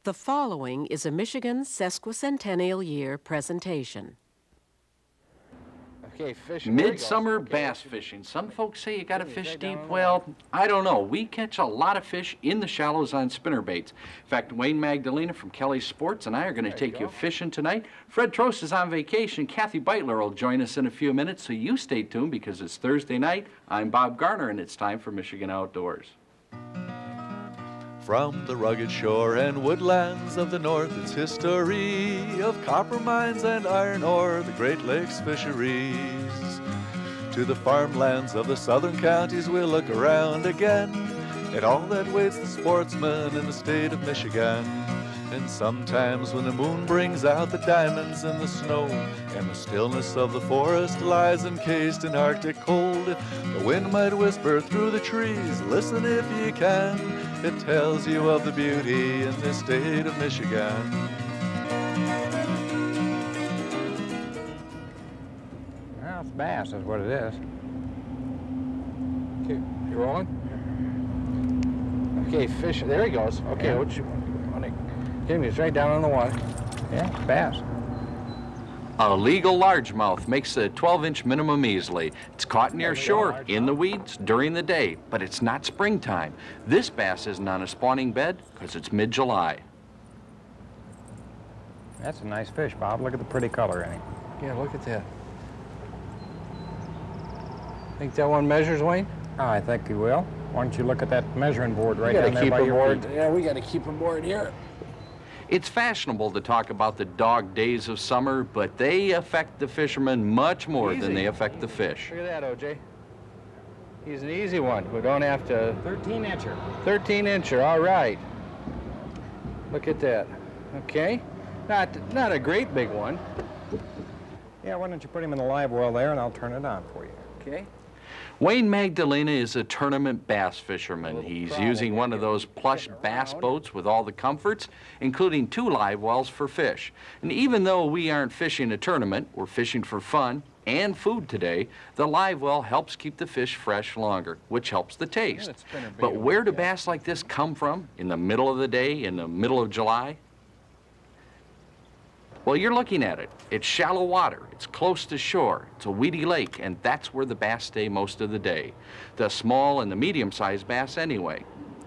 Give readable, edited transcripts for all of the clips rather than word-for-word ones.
The following is a Michigan Sesquicentennial Year presentation. Okay, fishing. Midsummer bass fishing. Some folks say you gotta fish deep. Well, I don't know. We catch a lot of fish in the shallows on spinnerbaits. In fact, Wayne Magdalena from Kelly's Sports and I are gonna take you fishing tonight. Fred Trost is on vacation. Kathy Beitler will join us in a few minutes, so you stay tuned because it's Thursday night. I'm Bob Garner and it's time for Michigan Outdoors. From the rugged shore and woodlands of the north, its history of copper mines and iron ore, the Great Lakes fisheries. To the farmlands of the southern counties, we'll look around again at all that waits the sportsman in the state of Michigan. And sometimes when the moon brings out the diamonds in the snow, and the stillness of the forest lies encased in Arctic cold, the wind might whisper through the trees, listen if you can, it tells you of the beauty in this state of Michigan. Well, it's bass is what it is. Okay, you rolling? Okay, fish, there he goes. Okay, Yeah. what you want to give me? It's right down on the water. Yeah, bass. A legal largemouth makes a 12-inch minimum easily. It's caught near shore, in the weeds, during the day, but it's not springtime. This bass isn't on a spawning bed because it's mid-July. That's a nice fish, Bob. Look at the pretty color in him. Yeah, look at that. Think that one measures, Wayne? Oh, I think he will. Why don't you look at that measuring board right down there by your board. feet? Yeah, we got to keep a board here. It's fashionable to talk about the dog days of summer, but they affect the fishermen much more than they affect the fish. Look at that, OJ. He's an easy one. We don't have to... 13-incher. 13-incher, all right. Look at that. Okay. Not a great big one. Yeah, why don't you put him in the live well there, and I'll turn it on for you. Okay. Wayne Magdalena is a tournament bass fisherman. He's using one of those plush bass boats with all the comforts, including 2 live wells for fish. And even though we aren't fishing a tournament, we're fishing for fun and food today, the live well helps keep the fish fresh longer, which helps the taste. But where do bass like this come from in the middle of the day, in the middle of July? Well, you're looking at it. It's shallow water. It's close to shore. It's a weedy lake, and that's where the bass stay most of the day. The small and the medium-sized bass anyway.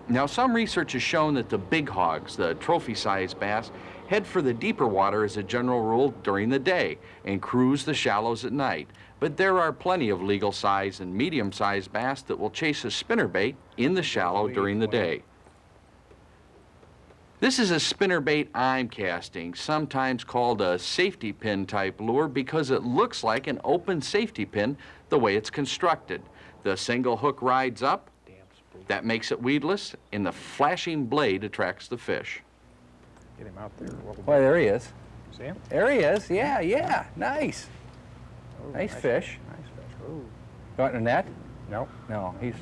Now, some research has shown that the big hogs, the trophy-sized bass, head for the deeper water as a general rule during the day and cruise the shallows at night. But there are plenty of legal-sized and medium-sized bass that will chase a spinnerbait in the shallow during the day. This is a spinnerbait I'm casting, sometimes called a safety pin type lure because it looks like an open safety pin the way it's constructed. The single hook rides up, that makes it weedless, and the flashing blade attracts the fish. Get him out there a little bit. Why, there he is. See him? There he is. Yeah, nice. Oh, Nice fish. Nice fish. Ooh. Got in a net? No. No, he's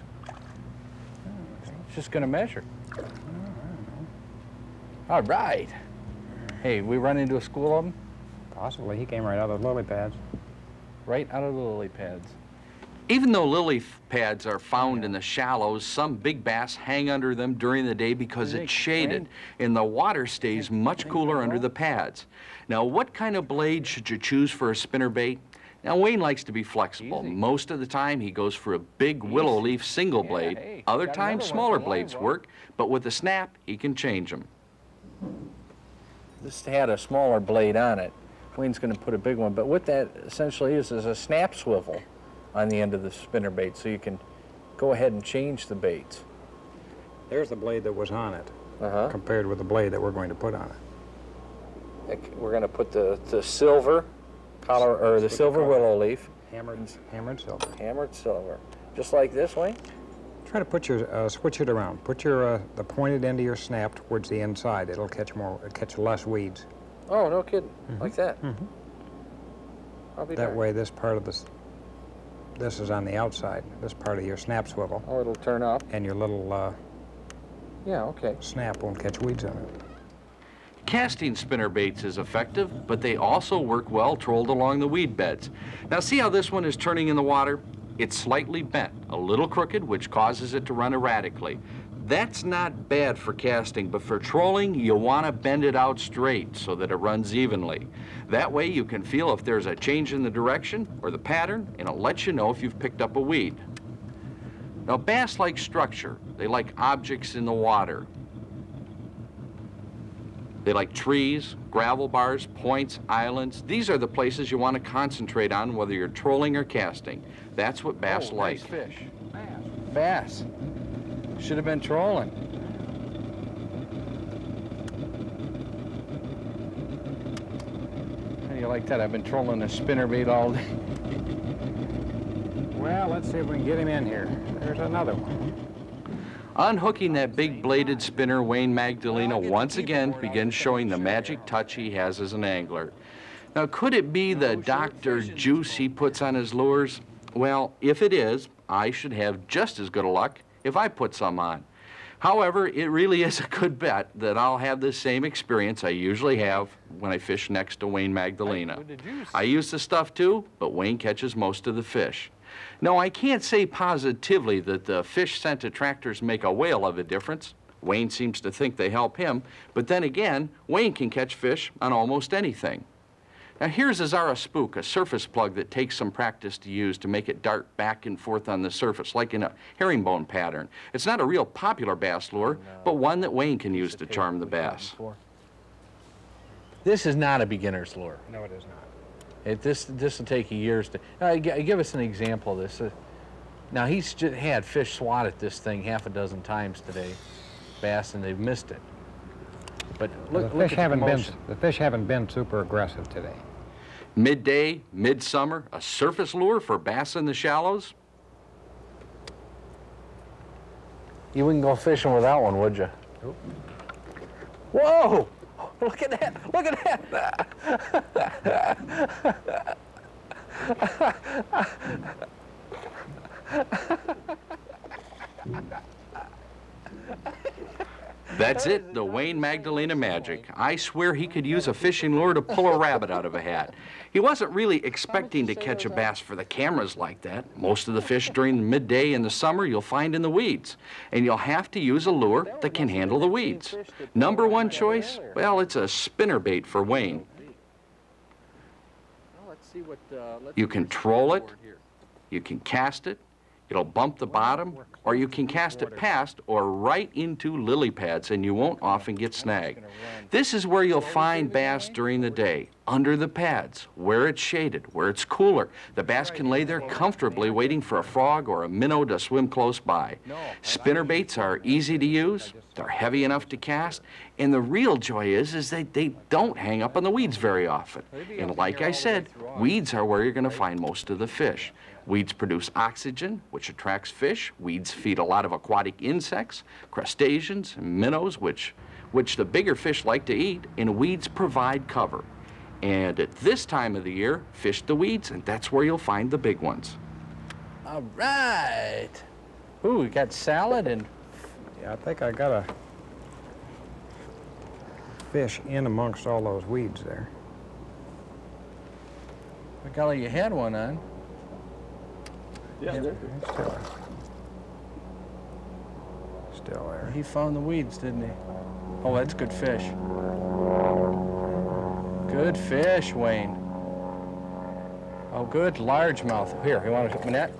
just going to measure. All right. Hey, we run into a school of them? Possibly. He came right out of the lily pads. Right out of the lily pads. Even though lily pads are found in the shallows, some big bass hang under them during the day because it's shaded, and the water stays much cooler under the pads. Now, what kind of blade should you choose for a spinnerbait? Now, Wayne likes to be flexible. Most of the time, he goes for a big willow leaf single blade. Hey, Other got times, another one smaller for blades live work, but with a snap, he can change them. This had a smaller blade on it. Wayne's going to put a big one, but what that essentially is a snap swivel on the end of the spinnerbait, so you can go ahead and change the baits. There's the blade that was on it, compared with the blade that we're going to put on it. We're going to put the silver collar, or the silver willow leaf. Hammered silver. Hammered silver. Just like this, Wayne? Try to put your, switch it around. Put your, the pointed end of your snap towards the inside. It'll catch less weeds. Oh, no kidding. Like that? I'll be That darned. way, this part of this is on the outside, this part of your snap swivel. Oh, it'll turn up? And your little Yeah, okay. snap won't catch weeds on it. Casting spinnerbaits is effective, but they also work well trolled along the weed beds. Now, see how this one is turning in the water? It's slightly bent, a little crooked, which causes it to run erratically. That's not bad for casting, but for trolling, you want to bend it out straight so that it runs evenly. That way you can feel if there's a change in the direction or the pattern, and it'll let you know if you've picked up a weed. Now, bass like structure. They like objects in the water. They like trees, gravel bars, points, islands. These are the places you want to concentrate on whether you're trolling or casting. That's what bass like. Nice fish. Bass. Should have been trolling. How do you like that? I've been trolling a spinnerbait all day. Well, let's see if we can get him in here. There's another one. Unhooking that big bladed spinner, Wayne Magdalena once again begins showing the magic touch he has as an angler. Now, could it be the Dr. Juice he puts on his lures? Well, if it is, I should have just as good a luck if I put some on. However, it really is a good bet that I'll have the same experience I usually have when I fish next to Wayne Magdalena. I use the stuff too, but Wayne catches most of the fish. No, I can't say positively that the fish sent to tractors make a whale of a difference. Wayne seems to think they help him, but then again, Wayne can catch fish on almost anything. Now here's a Zara Spook, a surface plug that takes some practice to use to make it dart back and forth on the surface, like in a herringbone pattern. It's not a real popular bass lure, but one that Wayne can use to charm the bass. This is not a beginner's lure. No, it is not. This will take you years to... give us an example of this. Now, he's just had fish swat at this thing half a dozen times today, bass, and they've missed it. But look at the motion. The fish haven't been super aggressive today. Midday, midsummer, a surface lure for bass in the shallows? You wouldn't go fishing with that one, would you? Nope. Whoa! Look at that! Look at that! That's it, the Wayne Magdalena magic. I swear he could use a fishing lure to pull a rabbit out of a hat. He wasn't really expecting to catch a bass for the cameras like that. Most of the fish during the midday in the summer you'll find in the weeds. And you'll have to use a lure that can handle the weeds. Number one choice? Well, it's a spinnerbait for Wayne. You can troll it, you can cast it, it'll bump the bottom, or you can cast it past or right into lily pads and you won't often get snagged. This is where you'll find bass during the day, under the pads, where it's shaded, where it's cooler. The bass can lay there comfortably waiting for a frog or a minnow to swim close by. Spinnerbaits are easy to use, they're heavy enough to cast, and the real joy is that they don't hang up on the weeds very often. And like I said, weeds are where you're going to find most of the fish. Weeds produce oxygen, which attracts fish. Weeds feed a lot of aquatic insects, crustaceans, and minnows, which the bigger fish like to eat, and weeds provide cover. And at this time of the year, fish the weeds, and that's where you'll find the big ones. All right. Ooh, we got salad and... Yeah, I think I got a fish in amongst all those weeds there. By golly, you had one on. Yeah, still there. He found the weeds, didn't he? Oh, that's good fish. Good fish, Wayne. Oh, good largemouth. Here, you want to hook my net?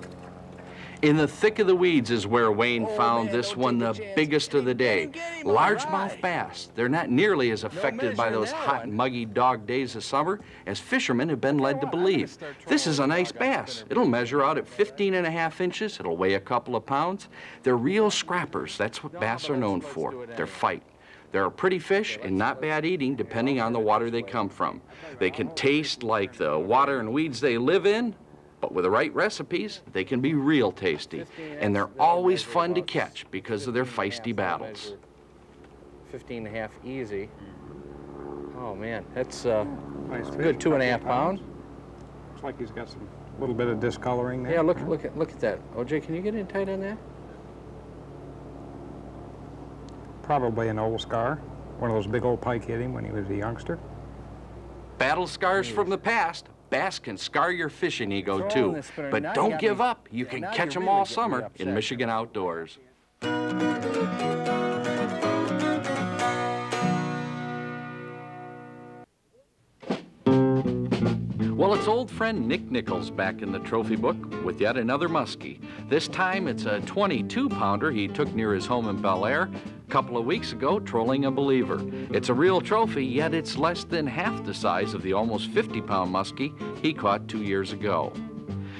In the thick of the weeds is where Wayne found this one, the biggest of the day. Largemouth bass. They're not nearly as affected by those hot, muggy dog days of summer as fishermen have been led to believe. This is a nice bass. It'll measure out at 15.5 inches. It'll weigh a couple of pounds. They're real scrappers. That's what bass are known for. They're fight. They're a pretty fish and not bad eating depending on the water they come from. They can taste like the water and weeds they live in, but with the right recipes, they can be real tasty. And they're always fun to catch because of their feisty battles. 15.5 easy. Oh man, that's a good 2.5 pounds. Looks like he's got some little bit of discoloring there. Yeah, look at that. OJ, can you get in tight on that? Probably an old scar. One of those big old pike hit him when he was a youngster. Battle scars from the past. Bass can scar your fishing ego too. But don't give up. You can catch them all summer in Michigan outdoors. Well, it's old friend Nick Nichols back in the trophy book with yet another muskie. This time it's a 22-pounder he took near his home in Bel Air a couple of weeks ago, trolling a believer. It's a real trophy, yet it's less than half the size of the almost 50-pound muskie he caught 2 years ago.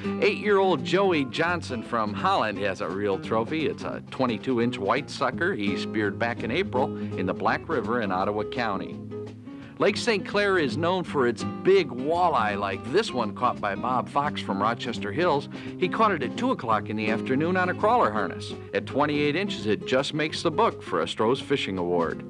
8-year-old Joey Johnson from Holland has a real trophy. It's a 22-inch white sucker he speared back in April in the Black River in Ottawa County. Lake St. Clair is known for its big walleye like this one caught by Bob Fox from Rochester Hills. He caught it at 2 o'clock in the afternoon on a crawler harness. At 28 inches, it just makes the book for a Trost Fishing Award.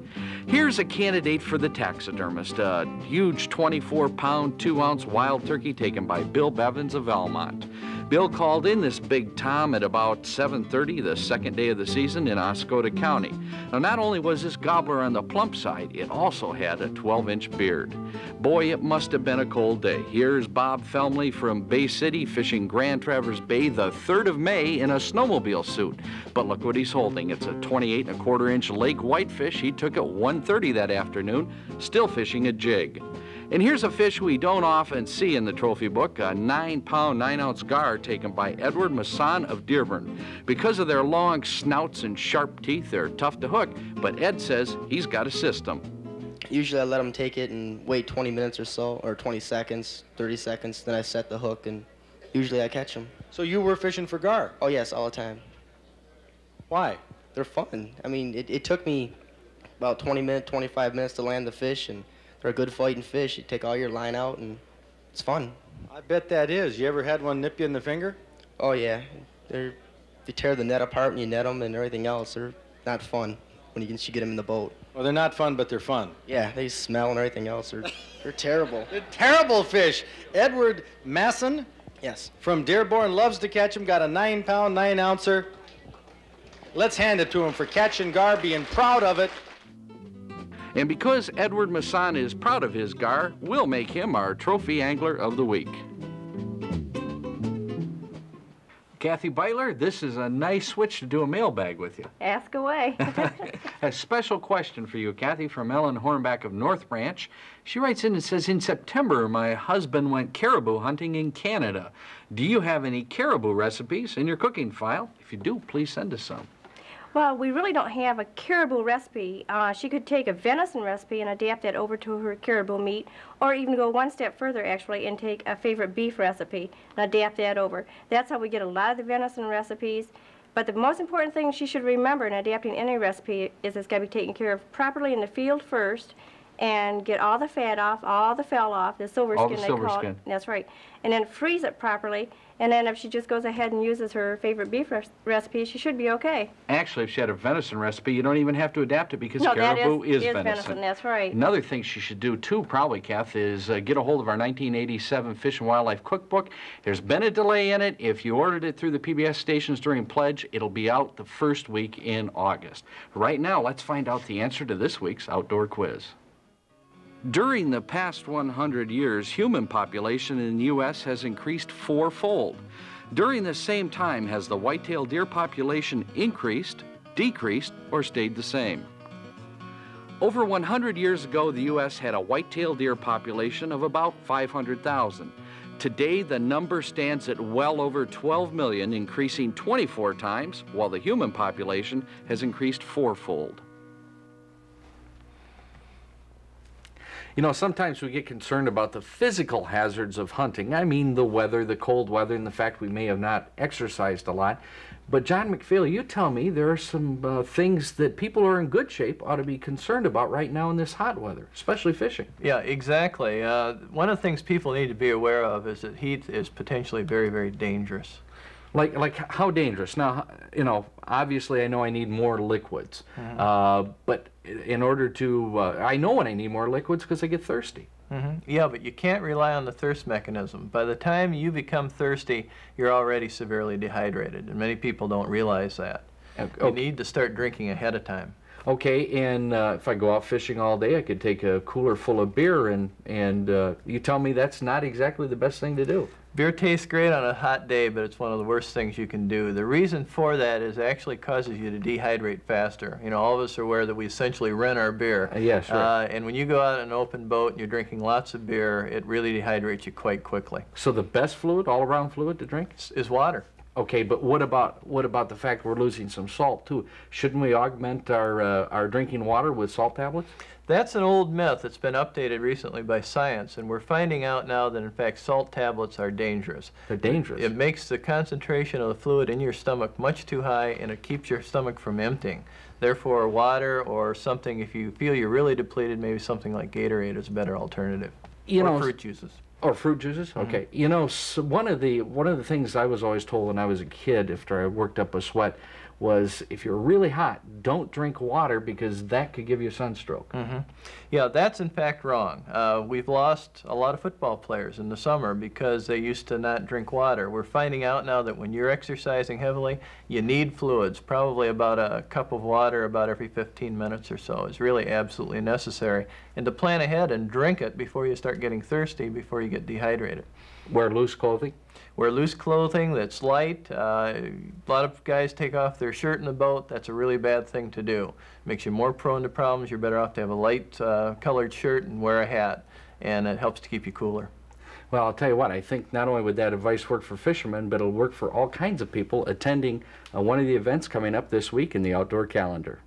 Here's a candidate for the taxidermist, a huge 24-pound, 2-ounce wild turkey taken by Bill Bevins of Elmont. Bill called in this big tom at about 7:30 the second day of the season in Oscoda County. Now, not only was this gobbler on the plump side, it also had a 12-inch beard. Boy, it must have been a cold day. Here's Bob Felmley from Bay City fishing Grand Traverse Bay the 3rd of May in a snowmobile suit. But look what he's holding. It's a 28-1/4-inch lake whitefish he took at 1:30 that afternoon, still fishing a jig. And here's a fish we don't often see in the trophy book, a 9-pound, 9-ounce gar taken by Edward Masson of Dearborn. Because of their long snouts and sharp teeth, they're tough to hook, but Ed says he's got a system. Usually I let them take it and wait 20 minutes or so, or 20 seconds, 30 seconds, then I set the hook, and usually I catch them. So you were fishing for gar? Oh, yes, all the time. Why? They're fun. I mean, it took me about 20 minutes, 25 minutes to land the fish, and they're a good fighting fish. You take all your line out, and it's fun. I bet that is. You ever had one nip you in the finger? Oh, yeah. You tear the net apart and you net them and everything else. They're not fun when you get them in the boat. Well, they're not fun, but they're fun. Yeah, they smell and everything else. They're terrible. They're terrible fish. Edward Masson Yes. from Dearborn loves to catch them. Got a 9-pound, 9-ouncer. Let's hand it to him for catching gar, being proud of it. And because Edward Masson is proud of his gar, we'll make him our Trophy Angler of the Week. Kathy Beitler, this is a nice switch to do a mailbag with you. Ask away. A special question for you, Kathy, from Ellen Hornback of North Branch. She writes in and says, in September, my husband went caribou hunting in Canada. Do you have any caribou recipes in your cooking file? If you do, please send us some. Well, we really don't have a caribou recipe. She could take a venison recipe and adapt that over to her caribou meat, or even go one step further, actually, and take a favorite beef recipe and adapt that over. That's how we get a lot of the venison recipes. But the most important thing she should remember in adapting any recipe is it's got to be taken care of properly in the field first, and get all the fat off, all the fell off, the silver skin they call it. That's right. And then freeze it properly. And then if she just goes ahead and uses her favorite beef recipe, she should be okay. Actually, if she had a venison recipe, you don't even have to adapt it because caribou is venison. That's right. Another thing she should do, too, probably, Kath, is get a hold of our 1987 Fish and Wildlife Cookbook. There's been a delay in it. If you ordered it through the PBS stations during Pledge, it'll be out the first week in August. Right now, let's find out the answer to this week's outdoor quiz. During the past 100 years, human population in the U.S. has increased 4-fold. During the same time, has the white-tailed deer population increased, decreased, or stayed the same? Over 100 years ago, the U.S. had a white-tailed deer population of about 500,000. Today, the number stands at well over 12 million, increasing 24 times, while the human population has increased 4-fold. You know, sometimes we get concerned about the physical hazards of hunting. I mean, the weather, the cold weather, and the fact we may have not exercised a lot. But John McPhail, you tell me there are some things that people who are in good shape ought to be concerned about right now in this hot weather, especially fishing. Yeah, exactly. One of the things people need to be aware of is that heat is potentially very, very dangerous. Like how dangerous? Now, you know, obviously I know I need more liquids, but in order to, I know when I need more liquids because I get thirsty. Yeah, but you can't rely on the thirst mechanism. By the time you become thirsty, you're already severely dehydrated, and many people don't realize that. You need to start drinking ahead of time. Okay, and if I go out fishing all day, I could take a cooler full of beer, and you tell me that's not exactly the best thing to do. Beer tastes great on a hot day, but it's one of the worst things you can do. The reason for that is it actually causes you to dehydrate faster. You know, all of us are aware that we essentially rent our beer. Yes, right. And when you go out in an open boat and you're drinking lots of beer, it really dehydrates you quite quickly. So the best fluid, all-around fluid to drink? Is water. Okay, but what about the fact we're losing some salt too? Shouldn't we augment our drinking water with salt tablets? That's an old myth that's been updated recently by science, and we're finding out now that, in fact, salt tablets are dangerous. They're dangerous? It makes the concentration of the fluid in your stomach much too high, and it keeps your stomach from emptying. Therefore, water or something, if you feel you're really depleted, maybe something like Gatorade is a better alternative. Or fruit juices. Or fruit juices? Okay. You know, so one of the things I was always told when I was a kid after I worked up a sweat was if you're really hot, don't drink water because that could give you a sunstroke. Yeah, that's in fact wrong. We've lost a lot of football players in the summer because they used to not drink water. We're finding out now that when you're exercising heavily, you need fluids. Probably about a cup of water about every 15 minutes or so is really absolutely necessary. And to plan ahead and drink it before you start getting thirsty, before you get dehydrated. Wear loose clothing? Wear loose clothing that's light. A lot of guys take off their shirt in the boat. That's a really bad thing to do. Makes you more prone to problems. You're better off to have a light colored shirt and wear a hat, and it helps to keep you cooler. Well, I'll tell you what, I think not only would that advice work for fishermen, but it'll work for all kinds of people attending one of the events coming up this week in the outdoor calendar.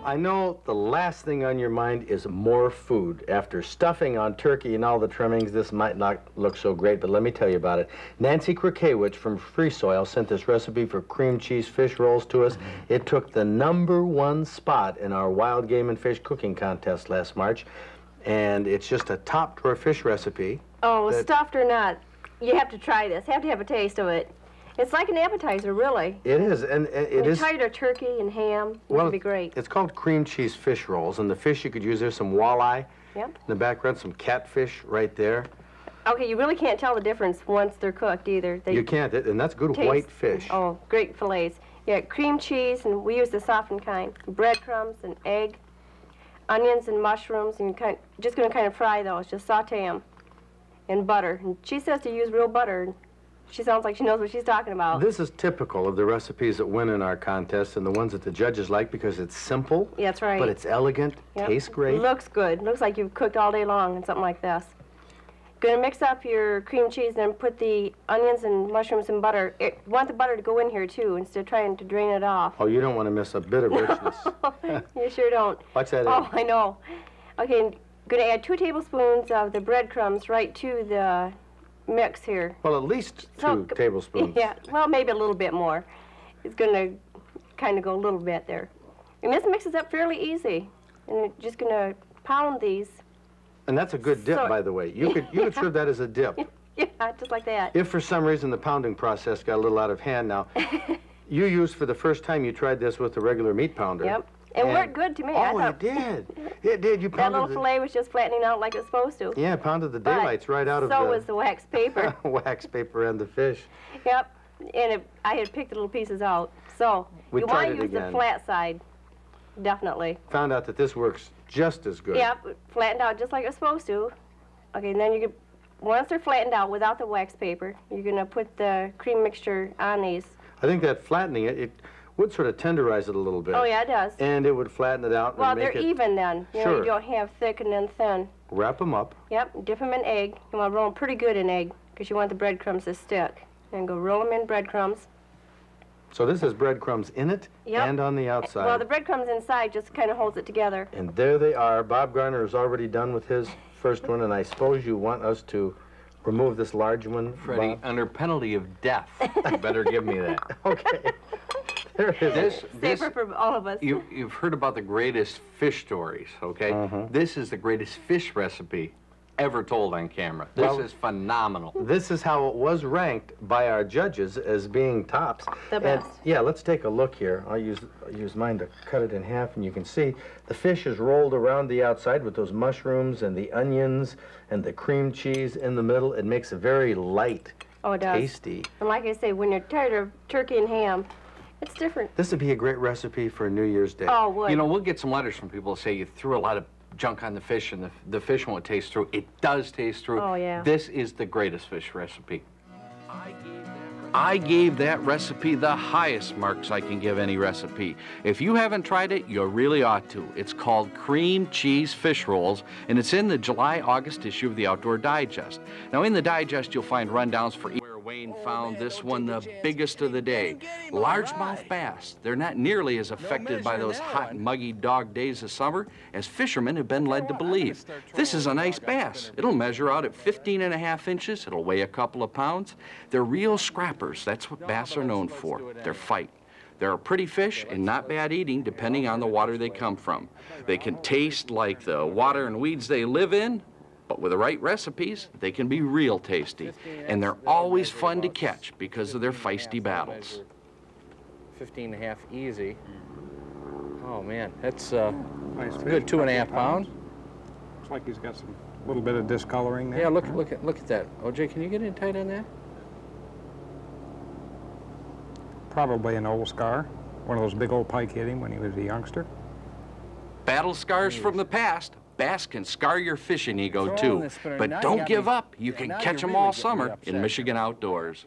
I know the last thing on your mind is more food. After stuffing on turkey and all the trimmings, this might not look so great, but let me tell you about it. Nancy Krakewicz from Free Soil sent this recipe for cream cheese fish rolls to us. It took the #1 spot in our wild game and fish cooking contest last March, and it's just a top drawer fish recipe. Oh, stuffed or not, you have to try this. You have to have a taste of it. It's like an appetizer, really. It is, and it is. Tied or turkey and ham, which would be great. It's called cream cheese fish rolls, and the fish you could use, there's some walleye. Yep. In the background, some catfish right there. Okay, you really can't tell the difference once they're cooked either. You can't, and that's good white fish. Oh, great fillets. Yeah, cream cheese, and we use the softened kind. Breadcrumbs and egg, onions and mushrooms, and just going to kind of fry those, just saute them in butter. And she says to use real butter. She sounds like she knows what she's talking about. This is typical of the recipes that win in our contest and the ones that the judges like because it's simple. Yeah, that's right. But it's elegant, tastes great. Looks good. Looks like you've cooked all day long and something like this. Going to mix up your cream cheese and put the onions and mushrooms and butter. You want the butter to go in here too instead of trying to drain it off. Oh, you don't want to miss a bit of richness. You sure don't. Watch that. Oh, I know. Okay, I'm going to add 2 tablespoons of the breadcrumbs right to the mix here. Well, at least 2 tablespoons. Yeah, well, maybe a little bit more. It's going to kind of go a little bit there. And this mixes up fairly easy. And we're just going to pound these. And that's a good dip, by the way. You could serve that as a dip. Yeah, just like that. If for some reason the pounding process got a little out of hand now, you used for the first time, you tried this with the regular meat pounder. Yep. It worked good to me. Oh, it did. It did. You pounded that little fillet was just flattening out like it was supposed to. Yeah, pounded the daylights right out of so was the wax paper. Wax paper and the fish. Yep. And I had picked the little pieces out. So you want to use the flat side. Definitely. Found out that this works just as good. Yep. Flattened out just like it's supposed to. Okay, and then you can, once they're flattened out without the wax paper, you're going to put the cream mixture on these. I think that flattening it would sort of tenderize it a little bit. Oh, yeah, it does. And it would flatten it out. Well, and make they're even then. You know, you don't have thick and then thin. Wrap them up. Yep, dip them in egg. You want to roll them pretty good in egg because you want the breadcrumbs to stick. And go roll them in breadcrumbs. So this has breadcrumbs in it and on the outside. Well, the breadcrumbs inside just kind of holds it together. And there they are. Bob Garner is already done with his first one, and I suppose you want us to remove this large one, Freddie, Bob? under penalty of death, you better give me that. Okay. There it is. Safer for all of us. You've heard about the greatest fish stories, okay? This is the greatest fish recipe ever told on camera. This is phenomenal. This is how it was ranked by our judges as being tops. The best. And, yeah, let's take a look here. I'll use mine to cut it in half, and you can see the fish is rolled around the outside with those mushrooms and the onions and the cream cheese in the middle. It makes it very light, tasty. And like I say, when you're tired of turkey and ham, it's different. This would be a great recipe for New Year's Day. Oh, would. You know, we'll get some letters from people that say you threw a lot of junk on the fish and the fish won't taste through. It does taste through. Oh, yeah. This is the greatest fish recipe. I gave that recipe the highest marks I can give any recipe. If you haven't tried it, you really ought to. It's called Cream Cheese Fish Rolls, and it's in the July-August issue of the Outdoor Digest. Now, in the Digest, you'll find rundowns for each. Wayne found this one the biggest of the day. Largemouth bass. They're not nearly as affected by those hot, muggy dog days of summer as fishermen have been led to believe. This is a nice bass. It'll measure out at 15.5 inches. It'll weigh a couple of pounds. They're real scrappers. That's what bass are known for. Their fight. They're a pretty fish and not bad eating depending on the water they come from. They can taste like the water and weeds they live in, but with the right recipes, they can be real tasty. And they're always fun to catch because of their feisty battles. 15.5 easy. Oh man, that's nice good 2.5 pounds. Looks like he's got some little bit of discoloring there. Yeah, look at that. OJ, can you get in tight on that? Probably an old scar. One of those big old pike hit him when he was a youngster. Battle scars from the past. Bass can scar your fishing ego too. But don't give up. You can catch them all summer in Michigan Outdoors.